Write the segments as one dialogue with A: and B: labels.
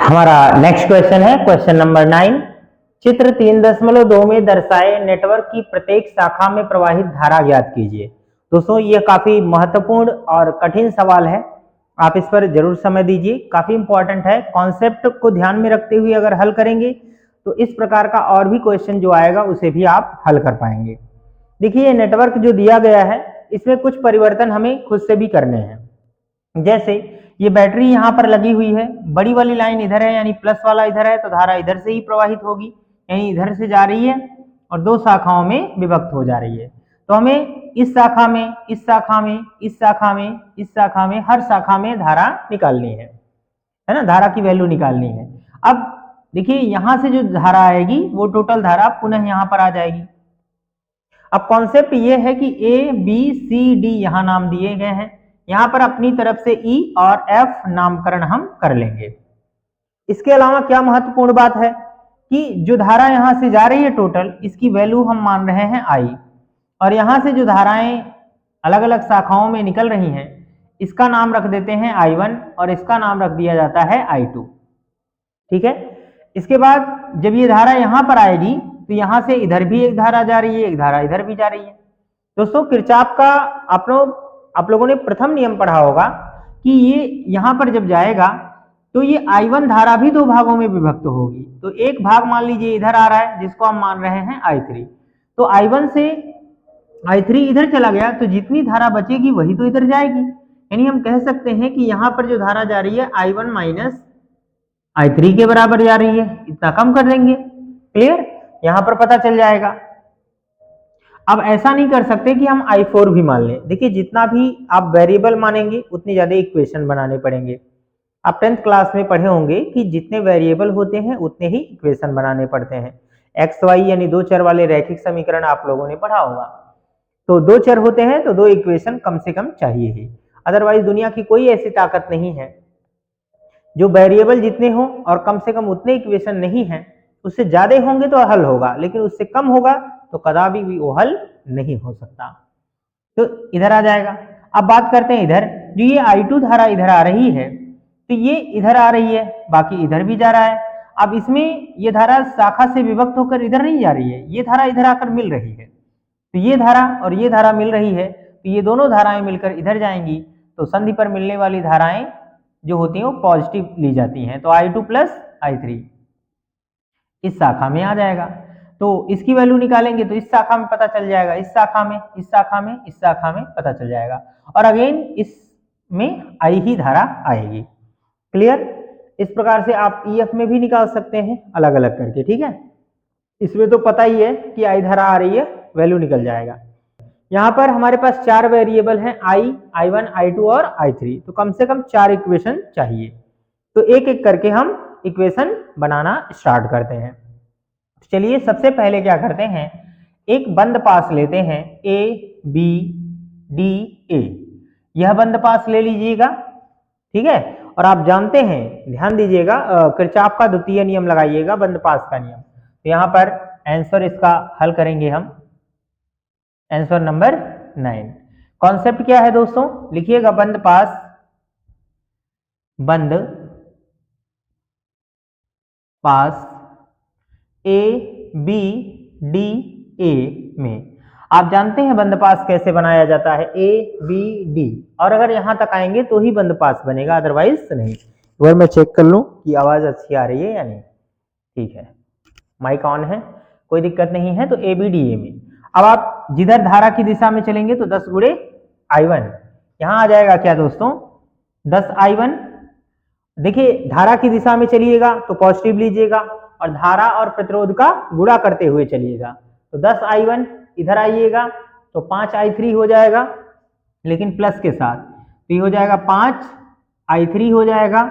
A: हमारा next question है question number 9। चित्र 3.2 में दर्शाए नेटवर्क की प्रत्येक शाखा में प्रवाहित धारा ज्ञात कीजिए। दोस्तों ये काफी महत्वपूर्ण और कठिन सवाल है, आप इस पर जरूर समय दीजिए, काफी इंपॉर्टेंट है। कॉन्सेप्ट को ध्यान में रखते हुए अगर हल करेंगे तो इस प्रकार का और भी क्वेश्चन जो आएगा उसे भी आप हल कर पाएंगे। देखिए नेटवर्क जो दिया गया है इसमें कुछ परिवर्तन हमें खुद से भी करने हैं। जैसे ये बैटरी यहाँ पर लगी हुई है, बड़ी वाली लाइन इधर है यानी प्लस वाला इधर है, तो धारा इधर से ही प्रवाहित होगी, यानी इधर से जा रही है और दो शाखाओं में विभक्त हो जा रही है। तो हमें इस शाखा में, इस शाखा में, इस शाखा में, इस शाखा में, हर शाखा में धारा निकालनी है ना, धारा की वैल्यू निकालनी है। अब देखिए यहां से जो धारा आएगी वो टोटल धारा पुनः यहां पर आ जाएगी। अब कॉन्सेप्ट ये है कि ए बी सी डी यहां नाम दिए गए हैं, यहां पर अपनी तरफ से ई और एफ नामकरण हम कर लेंगे। इसके अलावा क्या महत्वपूर्ण बात है कि जो धारा यहां से जा रही है टोटल, इसकी वैल्यू हम मान रहे हैं आई, और यहां से जो धाराएं अलग अलग शाखाओं में निकल रही हैं इसका नाम रख देते हैं I1 और इसका नाम रख दिया जाता है I2। ठीक है, इसके बाद जब ये धारा यहां पर आएगी तो यहां से इधर भी एक धारा जा रही है, एक धारा इधर भी जा रही है। दोस्तों किरचॉफ का आप लोगों ने प्रथम नियम पढ़ा होगा कि ये यहां पर जब जाएगा तो ये I1 धारा भी दो भागों में विभक्त होगी। तो एक भाग मान लीजिए इधर आ रहा है जिसको हम मान रहे हैं I3, तो I1 से I3 इधर चला गया तो जितनी धारा बचेगी वही तो इधर जाएगी, यानी हम कह सकते हैं कि यहां पर जो धारा जा रही है I1 माइनस I3 के बराबर जा रही है, इतना कम कर देंगे। क्लियर, यहां पर पता चल जाएगा। अब ऐसा नहीं कर सकते कि हम I4 भी मान लें। देखिए जितना भी आप वेरिएबल मानेंगे उतनी ज्यादा इक्वेशन बनाने पड़ेंगे। आप 10th क्लास में पढ़े होंगे कि जितने वेरिएबल होते हैं उतने ही इक्वेशन बनाने पड़ते हैं। एक्स वाई यानी दो चर वाले रैखिक समीकरण आप लोगों ने पढ़ा होगा। तो दो चर होते हैं तो दो इक्वेशन कम से कम चाहिए ही, अदरवाइज दुनिया की कोई ऐसी ताकत नहीं है जो वेरिएबल जितने हो और कम से कम उतने इक्वेशन नहीं है, उससे ज्यादा होंगे तो हल होगा, लेकिन उससे कम होगा तो कदापि भी वो हल नहीं हो सकता। तो इधर आ जाएगा। अब बात करते हैं इधर, जो ये I2 धारा इधर आ रही है तो ये इधर आ रही है, बाकी इधर भी जा रहा है। अब इसमें ये धारा शाखा से विभक्त होकर इधर नहीं जा रही है, ये धारा इधर आकर मिल रही है। तो ये धारा और ये धारा मिल रही है तो ये दोनों धाराएं मिलकर इधर जाएंगी, तो संधि पर मिलने वाली धाराएं जो होती हैं वो पॉजिटिव ली जाती हैं। तो I2 प्लस I3 इस शाखा में आ जाएगा, तो इसकी वैल्यू निकालेंगे तो इस शाखा में पता चल जाएगा, इस शाखा में, इस शाखा में, इस शाखा में पता चल जाएगा, और अगेन इसमें आई ही धारा आएगी। क्लियर, इस प्रकार से आप EF में भी निकाल सकते हैं अलग अलग करके। ठीक है, इसमें तो पता ही है कि आई धारा आ रही है, वैल्यू निकल जाएगा। यहाँ पर हमारे पास चार वेरिएबल हैं, I1, I2 और I3, तो कम से कम 4 इक्वेशन चाहिए। तो एक एक करके हम इक्वेशन बनाना स्टार्ट करते हैं। तो चलिए सबसे पहले क्या करते हैं, एक बंद पास लेते हैं A B D A, यह बंद पास ले लीजिएगा। ठीक है, और आप जानते हैं, ध्यान दीजिएगा, किरचॉफ का द्वितीय नियम लगाइएगा, बंद पास का नियम। तो यहाँ पर आंसर इसका हल करेंगे हम, आंसर नंबर 9। कॉन्सेप्ट क्या है दोस्तों, लिखिएगा बंद पास, बंद पास A B D A में। आप जानते हैं बंद पास कैसे बनाया जाता है, A B D, और अगर यहां तक आएंगे तो ही बंद पास बनेगा, अदरवाइज नहीं। एक बार मैं चेक कर लूं कि आवाज अच्छी आ रही है या नहीं। ठीक है, माइक ऑन है, कोई दिक्कत नहीं है। तो A B D A में अब आप जिधर धारा की दिशा में चलेंगे तो 10 गुणे I1, यहां आ जाएगा क्या दोस्तों, 10 I1। देखिए धारा की दिशा में चलिएगा तो पॉजिटिव लीजिएगा और धारा और प्रतिरोध का गुणा करते हुए चलिएगा। तो 10 I1 इधर आइएगा तो 5 I3 हो जाएगा, लेकिन प्लस के साथ, तो ये हो जाएगा 5 I3 हो जाएगा।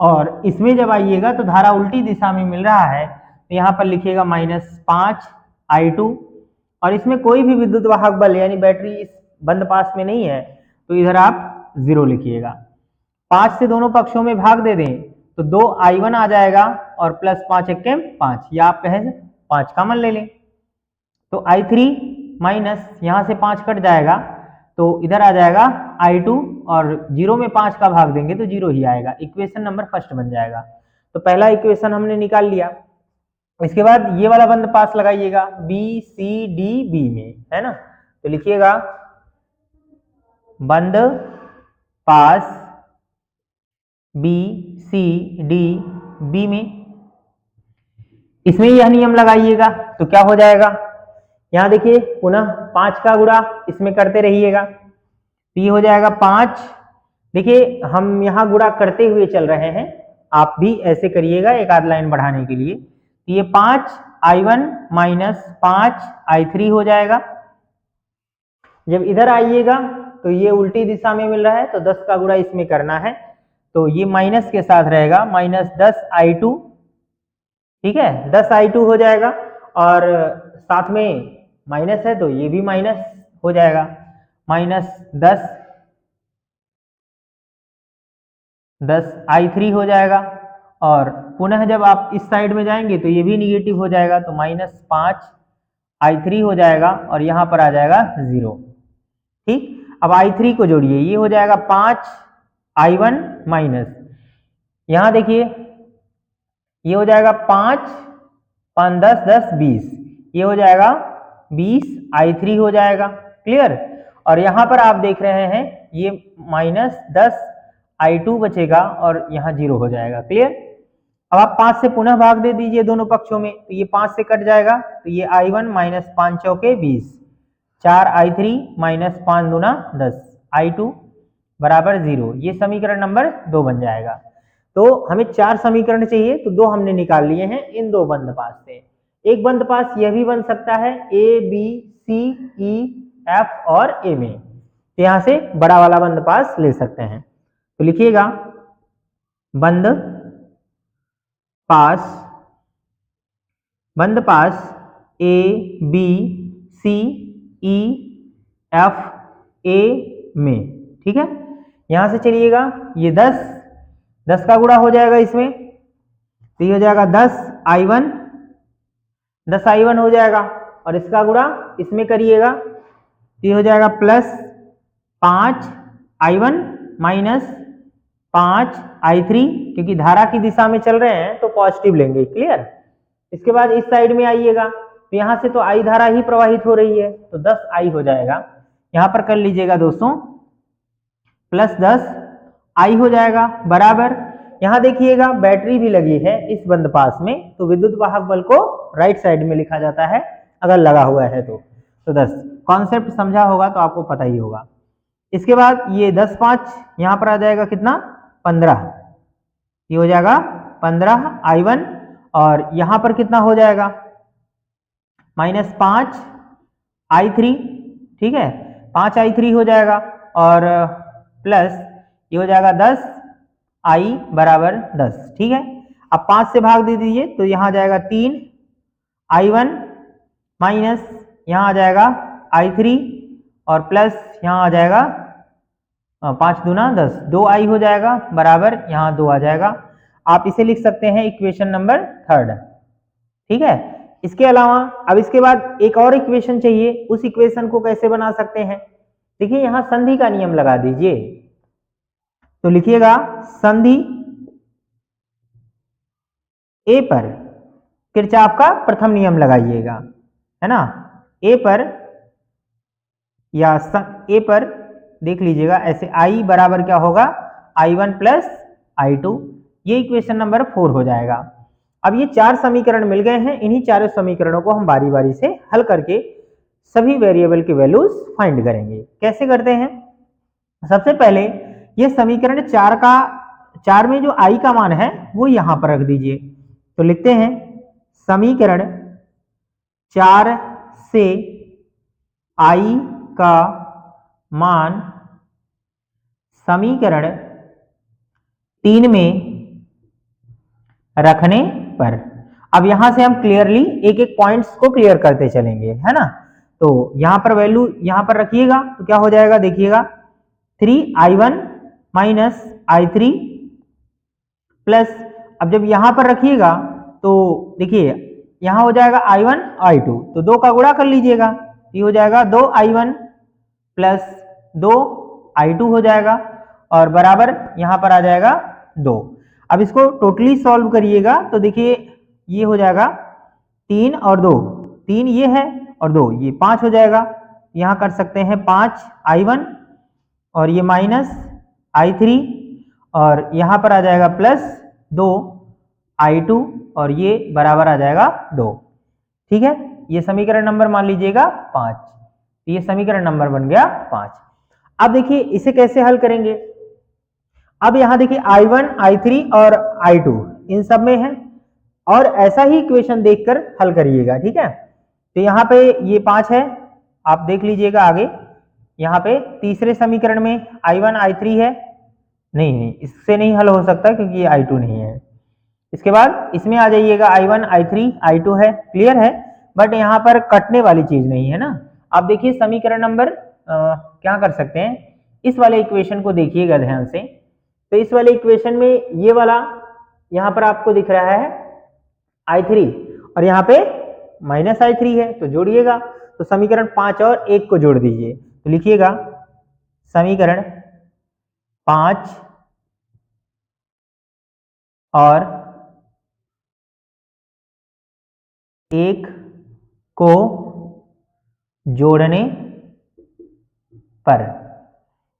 A: और इसमें जब आइएगा तो धारा उल्टी दिशा में मिल रहा है, तो यहाँ पर लिखिएगा -5 I2, और इसमें कोई भी विद्युत वाहक बल यानी बैटरी इस बंद पास में नहीं है, तो इधर आप 0 लिखिएगा। 5 से दोनों पक्षों में भाग दे दें तो 2 I1 आ जाएगा और प्लस 5 1 5, या आप कहें 5 कॉमन ले लें तो I3 माइनस यहाँ से 5 कट जाएगा तो इधर आ जाएगा I2, और 0 में 5 का भाग देंगे तो 0 ही आएगा, इक्वेशन नंबर फर्स्ट बन जाएगा। तो पहला इक्वेशन हमने निकाल लिया। इसके बाद ये वाला बंद पास लगाइएगा बी सी डी बी में, है ना। तो लिखिएगा बंद पास बी सी डी बी में, इसमें यह नियम लगाइएगा तो क्या हो जाएगा, यहां देखिए पुनः 5 का गुणा इसमें करते रहिएगा, तो ये हो जाएगा 5। देखिए हम यहां गुणा करते हुए चल रहे हैं, आप भी ऐसे करिएगा एक आध लाइन बढ़ाने के लिए। तो ये 5i1 माइनस 5i3 हो जाएगा। जब इधर आइएगा तो ये उल्टी दिशा में मिल रहा है, तो 10 का गुणा इसमें करना है, तो ये माइनस के साथ रहेगा माइनस 10i2, ठीक है 10i2 हो जाएगा, और साथ में माइनस है तो ये भी माइनस हो जाएगा, माइनस 10i3 हो जाएगा। और पुनः जब आप इस साइड में जाएंगे तो ये भी निगेटिव हो जाएगा, तो माइनस 5i3 हो जाएगा और यहाँ पर आ जाएगा 0। ठीक, अब i3 को जोड़िए, ये हो जाएगा 5i1 माइनस, यहाँ देखिए ये हो जाएगा 5 5 10 10 20, ये हो जाएगा 20i3 हो जाएगा। क्लियर। और यहाँ पर आप देख रहे हैं ये माइनस 10i2 बचेगा और यहाँ 0 हो जाएगा। क्लियर। अब आप 5 से पुनः भाग दे दीजिए दोनों पक्षों में, तो ये 5 से कट जाएगा, तो ये i1 माइनस 5 चौके 20, 4i3 माइनस 5 दूना 10, i2 बराबर 0। ये समीकरण नंबर 2 बन जाएगा। तो हमें 4 समीकरण चाहिए, तो 2 हमने निकाल लिए हैं इन 2 बंद पास से। एक बंद पास यह भी बन सकता है A B C E F और ए में, तो यहां से बड़ा वाला बंद पास ले सकते हैं। तो लिखिएगा बंद पास A B C E F A में, ठीक है। यहां से चलिएगा ये 10 का गुणा हो जाएगा इसमें, तो ये हो जाएगा 10i1 हो जाएगा, और इसका गुणा इसमें करिएगा, तो ये हो जाएगा प्लस 5i1 माइनस 5i3, क्योंकि धारा की दिशा में चल रहे हैं तो पॉजिटिव लेंगे। क्लियर। इसके बाद इस साइड में आइएगा, तो यहां से तो आई धारा ही प्रवाहित हो रही है, तो 10i हो जाएगा। यहां पर कर लीजिएगा दोस्तों प्लस 10i हो जाएगा बराबर, यहां देखिएगा बैटरी भी लगी है इस बंद पास में, तो विद्युत वाहक बल को राइट साइड में लिखा जाता है अगर लगा हुआ है तो 10। कॉन्सेप्ट समझा होगा तो आपको पता ही होगा। इसके बाद ये 10 5 यहां पर आ जाएगा कितना 15, ये हो जाएगा 15i1, और यहां पर कितना हो जाएगा माइनस 5i3, ठीक है 5i3 हो जाएगा, और प्लस ये हो जाएगा 10i बराबर 10, ठीक है। अब 5 से भाग दे दीजिए, तो यहां आ जाएगा 3i1 माइनस यहां आ जाएगा i3, और प्लस यहां आ जाएगा 5 दूना 10, 2i हो जाएगा बराबर, यहां 2 आ जाएगा। आप इसे लिख सकते हैं इक्वेशन नंबर 3, ठीक है। इसके अलावा अब इसके बाद एक और इक्वेशन चाहिए, उस इक्वेशन को कैसे बना सकते हैं, देखिए यहां संधि का नियम लगा दीजिए, तो लिखिएगा संधि ए पर किरचॉफ का प्रथम नियम लगाइएगा, है ना। ए पर या ए पर देख लीजिएगा ऐसे i बराबर क्या होगा i1 प्लस i2, ये इक्वेशन नंबर 4 हो जाएगा। अब ये 4 समीकरण मिल गए हैं, इन्हीं चारों समीकरणों को हम बारी बारी से हल करके सभी वेरिएबल की वैल्यूज फाइंड करेंगे। कैसे करते हैं, सबसे पहले ये समीकरण 4 में जो i का मान है वो यहां पर रख दीजिए, तो लिखते हैं समीकरण 4 से i का मान समीकरण 3 में रखने पर। अब यहां से हम क्लियरली एक एक पॉइंट्स को क्लियर करते चलेंगे, है ना। तो यहां पर वैल्यू यहां पर रखिएगा, तो क्या हो जाएगा देखिएगा 3i1 माइनस i3 प्लस, अब जब यहां पर रखिएगा तो देखिए यहां हो जाएगा i1 i2, तो 2 का गुणा कर लीजिएगा, ये हो जाएगा 2i1 प्लस 2i2 हो जाएगा, और बराबर यहां पर आ जाएगा 2। अब इसको टोटली सॉल्व करिएगा तो देखिए ये हो जाएगा 3 और 2, 3 ये है और 2 ये 5 हो जाएगा। यहाँ कर सकते हैं 5i1 और ये -i3 और यहाँ पर आ जाएगा +2i2 और ये बराबर आ जाएगा 2। ठीक है, ये समीकरण नंबर मान लीजिएगा 5। ये समीकरण नंबर बन गया 5। अब देखिए इसे कैसे हल करेंगे। अब यहां देखिए i1, i3 और i2 इन सब में है और ऐसा ही इक्वेशन देखकर हल करिएगा। ठीक है, तो यहाँ पे ये 5 है, आप देख लीजिएगा आगे। यहाँ पे तीसरे समीकरण में i1, i3 है, नहीं इससे नहीं हल हो सकता क्योंकि ये i2 नहीं है। इसके बाद इसमें आ जाइएगा i1, i3, i2 है, क्लियर है, बट यहाँ पर कटने वाली चीज नहीं है ना। आप देखिए समीकरण नंबर क्या कर सकते हैं, इस वाले इक्वेशन को देखिएगा ध्यान से। तो इस वाले इक्वेशन में ये वाला यहाँ पर आपको दिख रहा है i3 और यहाँ पे -i3 है, तो जोड़िएगा। तो समीकरण 5 और 1 को जोड़ दीजिए, तो लिखिएगा समीकरण 5 और 1 को जोड़ने पर,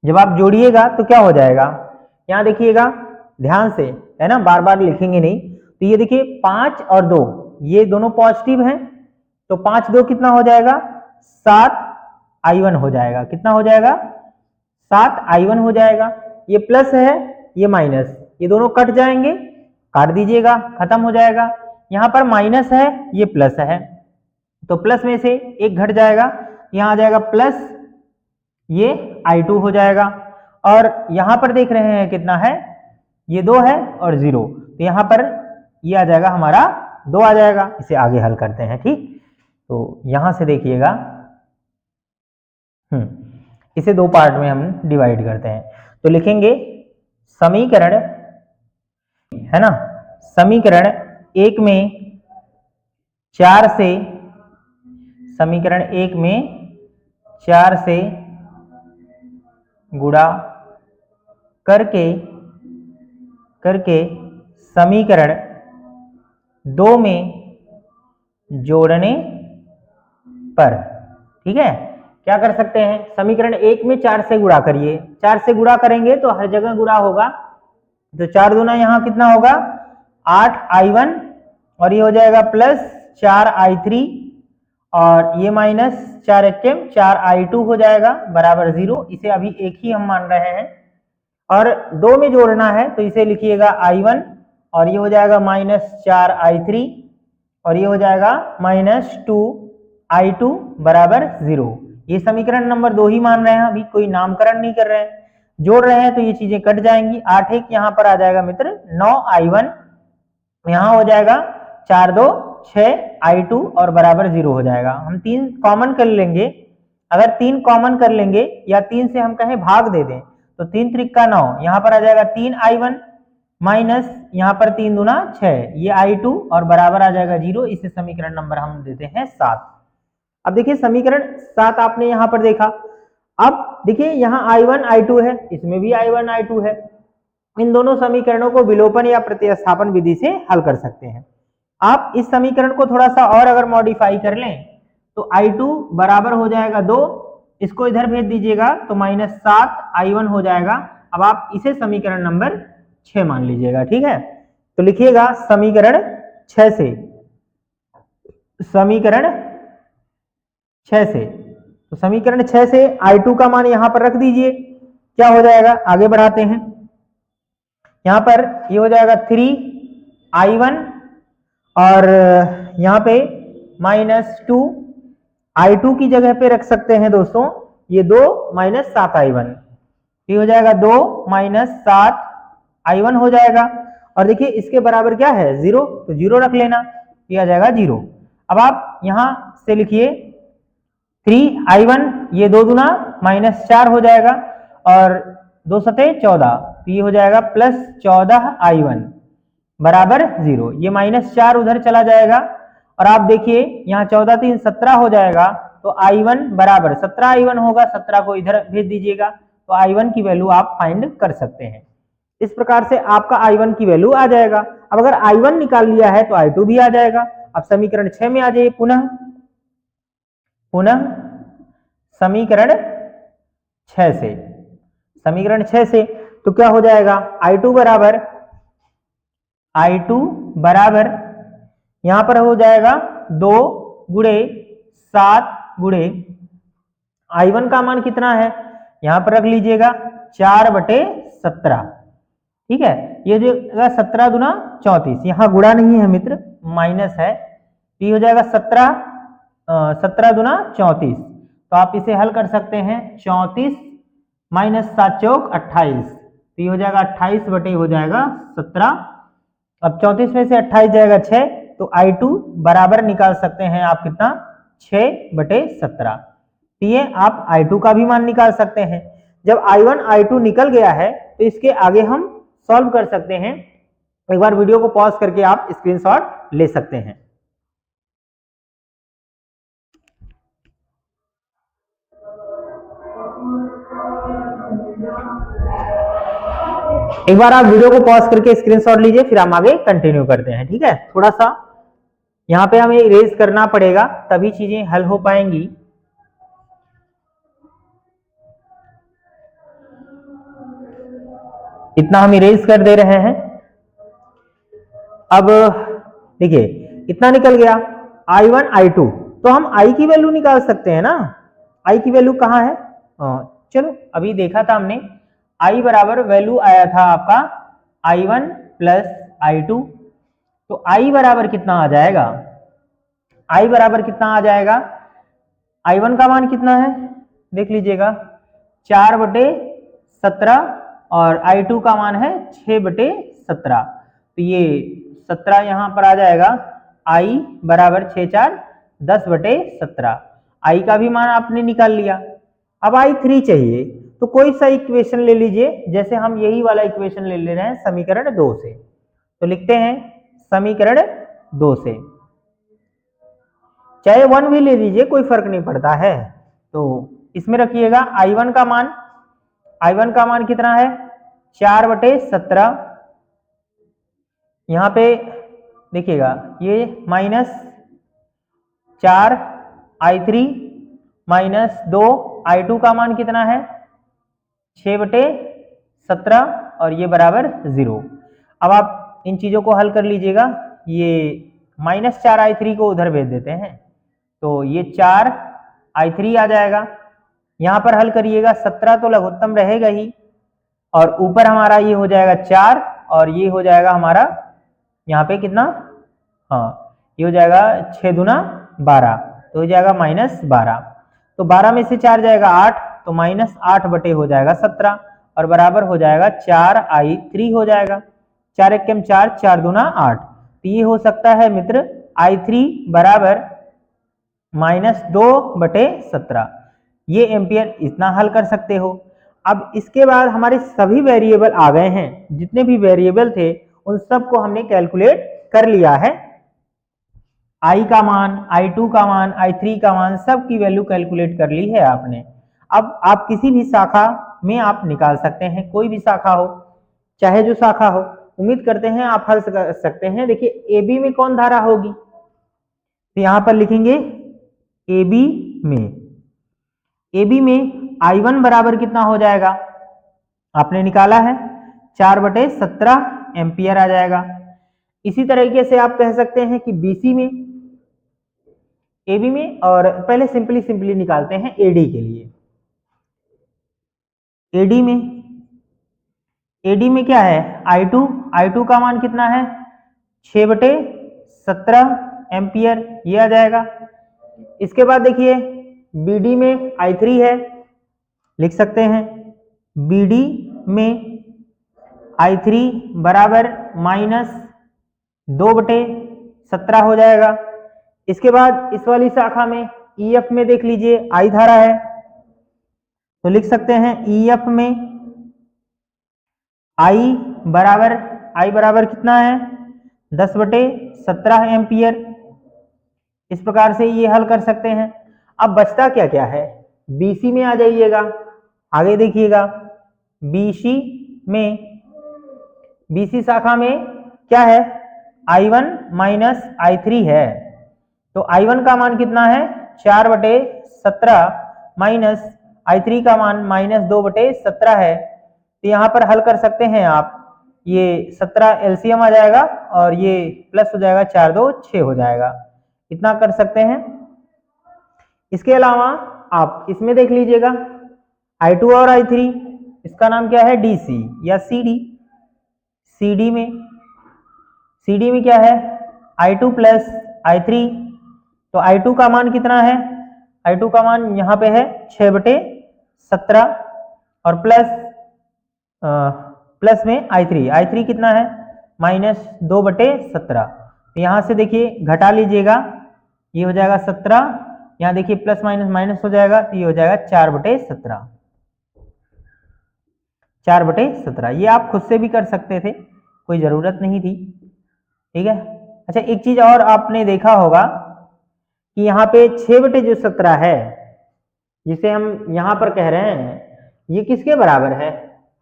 A: जब आप जोड़िएगा तो क्या हो जाएगा, यहां देखिएगा ध्यान से, है ना, बार बार लिखेंगे नहीं। तो ये देखिए 5 और 2 ये दोनों पॉजिटिव हैं, तो 5 2 कितना हो जाएगा, 7i1 हो जाएगा। कितना हो जाएगा, 7i1 हो जाएगा। ये प्लस है ये माइनस, ये दोनों कट जाएंगे, काट दीजिएगा, खत्म हो जाएगा। यहाँ पर माइनस है ये प्लस है, तो प्लस में से एक घट जाएगा, यहाँ आ जाएगा प्लस ये i2 हो जाएगा। और यहाँ पर देख रहे हैं कितना है, ये 2 है और 0, तो यहाँ पर ये आ जाएगा हमारा 2 आ जाएगा। इसे आगे हल करते हैं। ठीक, तो यहाँ से देखिएगा इसे 2 पार्ट में हम डिवाइड करते हैं। तो लिखेंगे समीकरण, है ना, समीकरण 1 में 4 से, समीकरण 1 में 4 से गुणा करके समीकरण 2 में जोड़ने पर। ठीक है, क्या कर सकते हैं, समीकरण 1 में 4 से गुणा करिए, 4 से गुणा करेंगे तो हर जगह गुणा होगा, तो 4 दूना यहाँ कितना होगा 8i1 और ये हो जाएगा +4i3 और ये -4 हो जाएगा बराबर 0। इसे अभी एक ही हम मान रहे हैं और 2 में जोड़ना है, तो इसे लिखिएगा i1 और ये हो जाएगा -4i3 और ये हो जाएगा -2i2 बराबर 0। ये समीकरण नंबर 2 ही मान रहे हैं, अभी कोई नामकरण नहीं कर रहे हैं। जोड़ रहे हैं तो ये चीजें कट जाएंगी। 8 1 यहाँ पर आ जाएगा मित्र 9i1, यहाँ हो जाएगा 4 2 6i2 और बराबर 0 हो जाएगा। हम 3 कॉमन कर लेंगे, अगर 3 कॉमन कर लेंगे या 3 से हम कहें भाग दे दें तो 3 त्रिक का 9, यहाँ पर आ जाएगा 3i1 माइनस यहाँ पर 3 दूना 6, ये i2 और बराबर आ जाएगा 0। इसे समीकरण नंबर हम देते हैं 7। अब देखिए समीकरण 7 आपने यहाँ पर देखा। अब देखिए यहाँ i1 i2 है, इसमें भी i1 i2 है। इन दोनों समीकरणों को विलोपन या प्रतिस्थापन विधि से हल कर सकते हैं। आप इस समीकरण को थोड़ा सा और अगर मॉडिफाई कर लें तो i2 बराबर हो जाएगा 2, इसको इधर भेज दीजिएगा तो -7i1 हो जाएगा। अब आप इसे समीकरण नंबर 6 मान लीजिएगा। ठीक है, तो लिखिएगा समीकरण 6 से, समीकरण 6 से, तो समीकरण 6 से i2 का मान यहां पर रख दीजिए, क्या हो जाएगा, आगे बढ़ाते हैं। यहां पर ये हो जाएगा 3i1 और यहाँ पे -2i2 की जगह पे रख सकते हैं दोस्तों ये 2 -7i1, ये हो जाएगा 2 -7i1 हो जाएगा। और देखिए इसके बराबर क्या है 0, तो 0 रख लेना, ये आ जाएगा 0। अब आप यहां से लिखिए 3i1, ये 2 दूना -4 हो जाएगा और 2 सते 14, तो ये हो जाएगा +14i1 बराबर 0। ये -4 उधर चला जाएगा और आप देखिए यहाँ 14 3 17 हो जाएगा, तो i1 बराबर 17i1 होगा। 17 को इधर भेज दीजिएगा, तो i1 की वैल्यू आप फाइंड कर सकते हैं। इस प्रकार से आपका I1 की वैल्यू आ जाएगा। अब अगर I1 निकाल लिया है तो I2 भी आ जाएगा। अब समीकरण 6 में आ जाइए, पुनः समीकरण 6 से, समीकरण 6 से तो क्या हो जाएगा, I2 बराबर यहां पर हो जाएगा 2 गुणे 7 गुणे I1 का मान कितना है, यहां पर रख लीजिएगा 4/17। ठीक है, ये जो 17 दूना 34, यहाँ गुणा नहीं है मित्र, माइनस है, तो ये हो जाएगा 17 दूना 34। तो आप इसे हल कर सकते हैं, 34 माइनस 7 चौक 28, तो ये हो जाएगा 28 बटे हो जाएगा 17। अब 34 में से 28 जाएगा 6, तो I2 बराबर निकाल सकते हैं आप कितना, 6/17। तो ये आप I2 का भी मान निकाल सकते हैं। जब I1 I2 निकल गया है तो इसके आगे हम सॉल्व कर सकते हैं। एक बार वीडियो को पॉज करके आप स्क्रीनशॉट ले सकते हैं। एक बार आप वीडियो को पॉज करके स्क्रीनशॉट लीजिए, फिर हम आगे कंटिन्यू करते हैं। ठीक है, थोड़ा सा यहां पे हमें इरेज करना पड़ेगा, तभी चीजें हल हो पाएंगी। इतना हम इरेज कर दे रहे हैं। अब देखिए इतना निकल गया, I1 I2, तो हम I की वैल्यू निकाल सकते हैं ना। I की वैल्यू कहाँ है, चलो अभी देखा था हमने, I बराबर वैल्यू आया था आपका I1 प्लस I2, तो I बराबर कितना आ जाएगा, I बराबर कितना आ जाएगा, I1 का मान कितना है देख लीजिएगा 4/17 और I2 का मान है 6/17। तो ये 17 यहां पर आ जाएगा, I बराबर 6×4 10/17। I का भी मान आपने निकाल लिया। अब I3 चाहिए, तो कोई सा इक्वेशन ले लीजिए, जैसे हम यही वाला इक्वेशन ले ले रहे हैं समीकरण 2 से, तो लिखते हैं समीकरण 2 से, चाहे 1 भी ले लीजिए कोई फर्क नहीं पड़ता है। तो इसमें रखिएगा I1 का मान, I1 का मान कितना है 4/17, यहां पे देखिएगा ये माइनस 4 I3 माइनस 2 I2 का मान कितना है 6/17 और ये बराबर 0। अब आप इन चीजों को हल कर लीजिएगा, ये -4 I3 को उधर भेज देते हैं, तो ये 4 I3 आ जाएगा। यहां पर हल करिएगा, 17 तो लघुत्तम रहेगा ही, और ऊपर हमारा ये हो जाएगा 4 और ये हो जाएगा हमारा यहाँ पे कितना, हाँ ये हो जाएगा 6 दूना 12, तो हो जाएगा -12। तो 12 में से 4 जाएगा 8, तो -8 बटे हो जाएगा 17 और बराबर हो जाएगा 4 I3 हो जाएगा। 4 एकम 4, 4 दूना 8, तो ये हो सकता है मित्र I3 बराबर -2/17। ये एम्पियर इतना हल कर सकते हो। अब इसके बाद हमारे सभी वेरिएबल आ गए हैं, जितने भी वेरिएबल थे उन सबको हमने कैलकुलेट कर लिया है। I का मान, I2 का मान, I3 का मान, सब की वैल्यू कैलकुलेट कर ली है आपने। अब आप किसी भी शाखा में आप निकाल सकते हैं, कोई भी शाखा हो, चाहे जो शाखा हो, उम्मीद करते हैं आप हल कर सकते हैं। देखिए AB में कौन धारा होगी, तो यहां पर लिखेंगे AB में I1 बराबर कितना हो जाएगा, आपने निकाला है 4/17 एम्पियर आ जाएगा। इसी तरीके से आप कह सकते हैं कि BC में, AB में, और पहले सिंपली निकालते हैं AD के लिए। AD में क्या है I2 का मान कितना है 6/17 एम्पियर, ये आ जाएगा। इसके बाद देखिए BD में I3 है, लिख सकते हैं BD में I3 बराबर -2/17 हो जाएगा। इसके बाद इस वाली शाखा में EF में देख लीजिए I धारा है, तो लिख सकते हैं EF में I बराबर कितना है 10/17 एम्पियर। इस प्रकार से ये हल कर सकते हैं। अब बचता क्या क्या है, BC में आ जाइएगा, आगे देखिएगा BC में बीसी शाखा में क्या है, I1 माइनस I3 है। तो I1 का मान कितना है, 4/17 माइनस I3 का मान -2/17 है। तो यहाँ पर हल कर सकते हैं आप, ये 17 एलसीएम आ जाएगा और ये प्लस हो जाएगा, 4 2 6 हो जाएगा, इतना कर सकते हैं। इसके अलावा आप इसमें देख लीजिएगा I2 और I3, इसका नाम क्या है, DC या CD। CD में क्या है, I2 प्लस I3। तो I2 का मान कितना है, I2 का मान यहाँ पे है 6/17 और प्लस में I3 कितना है, -2/17। तो यहाँ से देखिए घटा लीजिएगा, ये हो जाएगा 17, यहाँ देखिए प्लस माइनस माइनस हो जाएगा, तो ये हो जाएगा 4/17। 4/17 ये आप खुद से भी कर सकते थे, कोई जरूरत नहीं थी, ठीक है। अच्छा, एक चीज और आपने देखा होगा कि यहाँ पे 6/17 है, जिसे हम यहाँ पर कह रहे हैं, ये किसके बराबर है,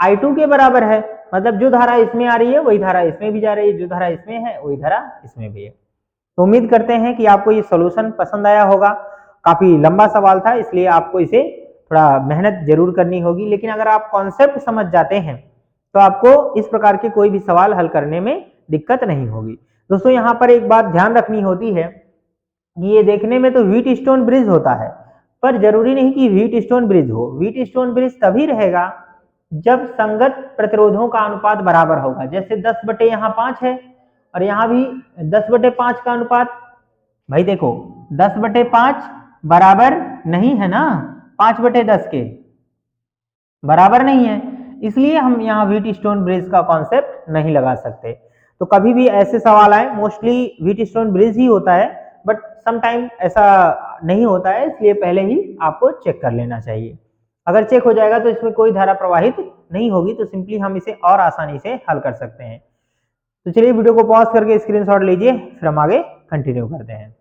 A: I2 के बराबर है। मतलब जो धारा इसमें आ रही है वही धारा इसमें भी जा रही है, जो धारा इसमें है वही धारा इसमें भी है। तो उम्मीद करते हैं कि आपको ये सॉल्यूशन पसंद आया होगा। काफी लंबा सवाल था, इसलिए आपको इसे थोड़ा मेहनत जरूर करनी होगी, लेकिन अगर आप कॉन्सेप्ट समझ जाते हैं तो आपको इस प्रकार के कोई भी सवाल हल करने में दिक्कत नहीं होगी। दोस्तों, यहाँ पर एक बात ध्यान रखनी होती है कि ये देखने में तो व्हीट स्टोन ब्रिज होता है, पर जरूरी नहीं कि व्हीट स्टोन ब्रिज हो। व्हीट स्टोन ब्रिज तभी रहेगा जब संगत प्रतिरोधों का अनुपात बराबर होगा। जैसे 10/5 है और यहाँ भी 10/5 का अनुपात। भाई देखो, 10/5 बराबर नहीं है ना 5/10 के, बराबर नहीं है, इसलिए हम यहाँ व्हीट स्टोन ब्रिज का कॉन्सेप्ट नहीं लगा सकते। तो कभी भी ऐसे सवाल आए, मोस्टली व्हीट स्टोन ब्रिज ही होता है, बट समटाइम ऐसा नहीं होता है, इसलिए पहले ही आपको चेक कर लेना चाहिए। अगर चेक हो जाएगा तो इसमें कोई धारा प्रवाहित नहीं होगी, तो सिंपली हम इसे और आसानी से हल कर सकते हैं। तो चलिए वीडियो को पॉज करके स्क्रीनशॉट लीजिए, फिर हम आगे कंटिन्यू करते हैं।